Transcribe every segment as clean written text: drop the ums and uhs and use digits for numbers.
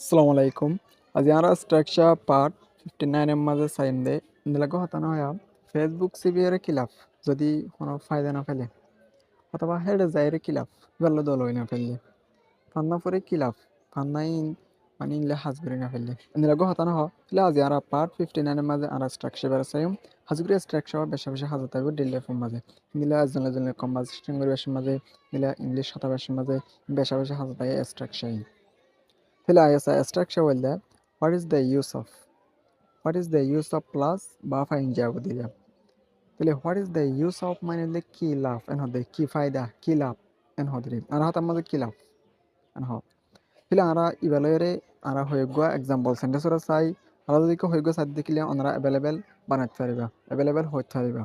আসসালামু আলাইকুম। আজি আমরা স্ট্রাকচার পার্ট 59 এর মাঝে সাইন দে নিলাগো হতানো হয়া ফেসবুক সিবিআর খিলাফ যদি কোনো ফায়দা না ফেলে অথবা হেডে যাইরে খিলাফ গল্ল দল হই না ফেললে ফান্না পরে খিলাফ ফান্নাই মানে ইনলে হাজগুরি না ফেললে নিলাগো হতানো হ তাহলে আজি আমরা পার্ট 59 এর মাঝে আমরা স্ট্রাকচার সাইম হাজগুরি স্ট্রাকচার বেশা বেশা হাজার থাকবে ডেলি ফর্ম মাঝে নিলা আজলে আজলে কম্বাসিশন বেশার মাঝে নিলা ইংলিশ হতা বেশার মাঝে বেশা বেশা হাজার থাকে স্ট্রাকচার তাহলে আইএসআই স্ট্রাকচার বললে what is the use of plus বা ফাইন যাব দিলা তাহলে what is the use of মানে হলে কি লাভ এন হদে কি ফায়দা কি লাভ এন হদে আর হাতার মধ্যে কি লাভ এন হ তাহলে আমরা ইভালুয়েরে আমরা হয়ে গো এক্সাম্পল সেন্টেন্স ওরা চাই আমরা যদি হয়ে গো সাথে দেখিলে আমরা অ্যাভেলেবেল বানাতে পারিবা অ্যাভেলেবেল হইতে পারিবা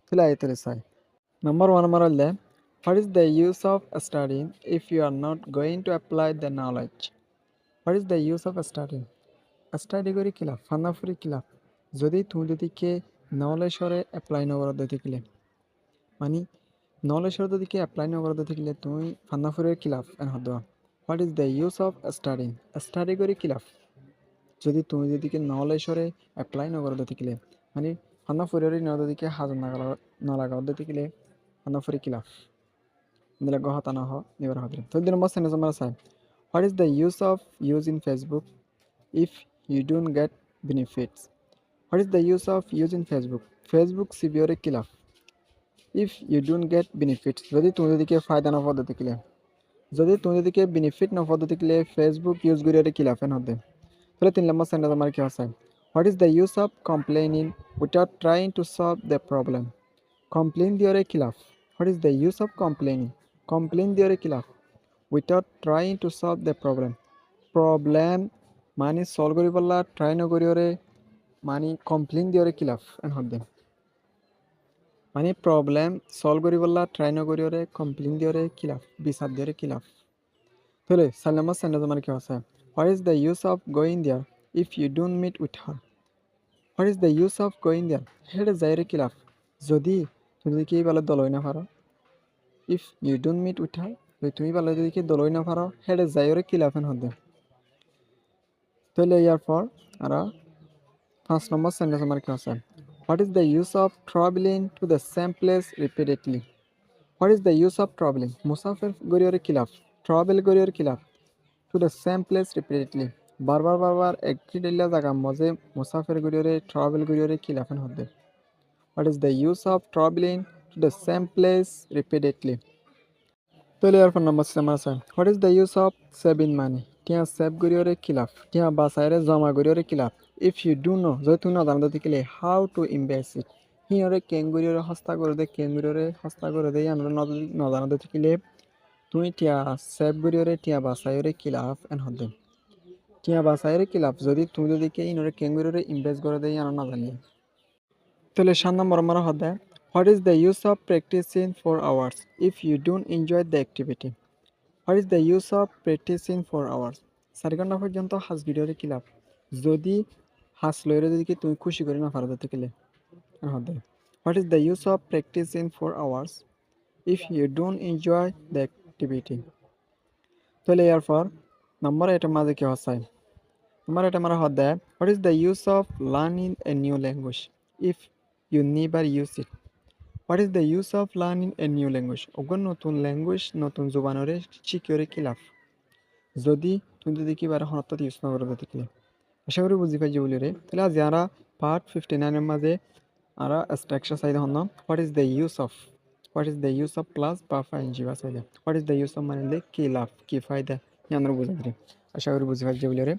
তাহলে আইতে চাই নাম্বার 1 আমরা হলে what is the use of studying if you are not going to apply the knowledge what is the use of studying study করে কিলাফ ফান্নাফুরি কিলাফ যদি তুমি যদি কে নলেশ্বরে এপ্লাই নগর দেখিলে মানে নলেশ্বর যদি কে এপ্লাই নগর দেখিলে তুমি ফান্নাফুরের কিলাফ এন হদ what is the use of studying study করে কিলাফ যদি তুমি যদি কে নলেশ্বরে এপ্লাই নগর দেখিলে মানে ফান্নাফুরের নদীকে হাজার নলাগাও দেখিলে ফান্নাফুরি কিলাফ দিলে গহতা না হ নিবার হতে তো দিন নম্বর সেন্টেন্স আমরা চাই what is the use of using Facebook if you don't get benefits. What is the use of using Facebook? Facebook severe killer. If you don't get benefits, যদি তুমি দিকে ফায়দা না পদ্ধতি কিলে যদি তুমি দিকে বেনিফিট না পদ্ধতি কিলে ফেসবুক ইউজ করিয়ে কিলাফ এন হতে তাহলে 3 নম্বর সেন্টেন্স আমার কি আছে what is the use of complaining without trying to solve the problem complain দিওরে কিলাফ what is the use of complaining complain দিওরে কিলাফ without trying to solve the problem মানে সলভ করি পারলা ট্রাই নকরিওরে মানে কমপ্লেন দিওরে কিলাফ এন হদে মানে প্রবলেম সলভ করি পারলা ট্রাই নকরিওরে কমপ্লেন দিওরে কিলাফ বিচার দিওরে কিলাফ তাহলে 4 নম্বর সেন্টেন্স আমার কি আছে what is the use of going there if you don't meet with her what is the use of going there হেডে যাইরে কিলাফ যদি তুমি কি বলে দলই না পারো if you don't meet with her তুমি বলে যদি কি দলই না পারো হেডে যাইরে কিলাফ এন হদে তাহলে ইয়ার পর আর 5 নম্বর সেন্টেন্স আমার কি আছে what is the use of travelling to the same place repeatedly what is the use of travelling মুসাফির গরিয়রে কিলাফ ট্রাভেল গরিয়র কিলাফ to the same place repeatedly বারবার বারবার একই ডিল্লা জায়গা মজে মুসাফির গরিয়রে ট্রাভেল গরিয়রে কিলাফেন হতে what is the use of travelling to the same place repeatedly তাহলে এর পর নম্বর আমার আছে what is the use of saving মানি টিয়া সেভ গরিয়রে কিলাফ টিয়া বাসায়রে জমা গরিয়রে কিলাফ ইফ ইউ ডু নো যদি তুমি না জানতে থাকিলে হাউ টু ইনভেস্ট ইট হিয়রে কেঙ্গুরিয়রে হস্তা করে দে কেঙ্গুরিয়রে হস্তা করে দে আমরা না জানতে থাকিলে তুমি টিয়া সেভ গরিয়রে টিয়া বাসায়রে কিলাফ এন হদে টিয়া বাসায়রে কিলাফ যদি তুমি যদি কে ইনরে কেঙ্গুরিয়রে ইনভেস্ট করে দেই আমরা না জানি তাহলে 7 নম্বর আমার হদে what is the use of practising 4 hours if you don't enjoy the activity what is the use of practising 4 hours 4 ঘন্টা পর্যন্ত হাস গিরিয়রে কিলাফ যদি হাস লইরে যদি কি তুমি খুশি করে না পারো দিতে গেলে হদে what is the use of practising 4 hours if you don't enjoy the activity তাহলে এরপর নম্বর এটা মাঝে কি হসাই নম্বর এটা আমার হদে what is the use of learning a new language if you never use it what is the use of learning a new language ওগো নতুন ল্যাঙ্গুয়েজ নতুন জুবানরে শিখিয়রে কি লাভ যদি তুমি যদি কি বারে হনত ইউজ না করে দেখলে আশা করি বুঝি পাইছি বলি রে তাহলে আজ যারা পার্ট 59 এর মাঝে আমরা স্ট্রাকচার চাই হন what is the use of plus বা ফাইন জি বা চাই what is the use of মানে কি লাভ কি ফায়দা আমরা বুঝাই আশা করি বুঝি পাইছি বলি রে